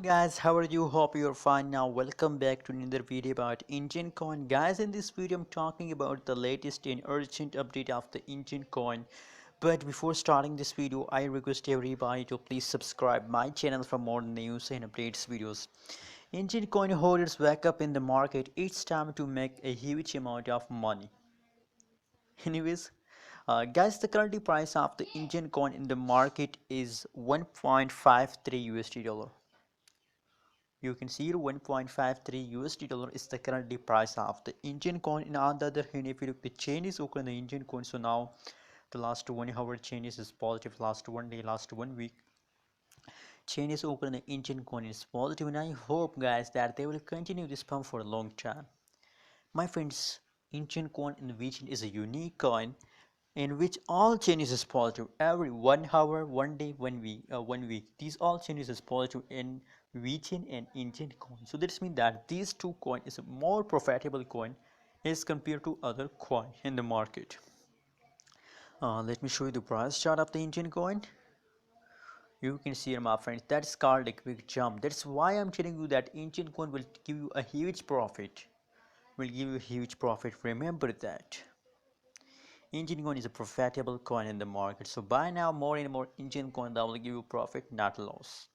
Guys, how are you? Hope you're fine. Now welcome back to another video about Enjin coin. Guys, in this video I'm talking about the latest and urgent update of the Enjin coin. But before starting this video, I request everybody to please subscribe my channel for more news and updates videos. Enjin coin holders wake up in the market. It's time to make a huge amount of money. Anyways, guys, the current price of the Enjin coin in the market is 1.53 USD dollar. You can see 1.53 USD dollar is the currently price of the Enjin coin. And on the other hand, if you look the chain is open the Enjin coin, so now the last 1 hour chain is positive, last 1 day, last 1 week chain is open the Enjin coin is positive, and I hope guys that they will continue this pump for a long time. My friends, Enjin coin in which is a unique coin in which all changes is positive every 1 hour, 1 day, 1 week, 1 week. These all changes is positive in VChain and Enjin coin. So this means that these two coin is a more profitable coin as compared to other coin in the market. Let me show you the price chart of the Enjin coin. You can see here, my friends, that's called a quick jump. That's why I'm telling you that Enjin coin will give you a huge profit. Will give you a huge profit. Remember that. Enjin coin is a profitable coin in the market, so buy now more and more Enjin coin that will give you profit, not loss.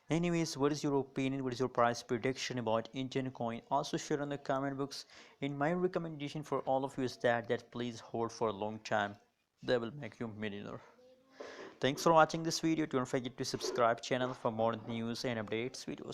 Anyways, what is your opinion? What is your price prediction about Enjin coin? Also share on the comment box. In my recommendation for all of you is that please hold for a long time. That will make you a millionaire. Thanks for watching this video. Don't forget to subscribe channel for more news and updates videos.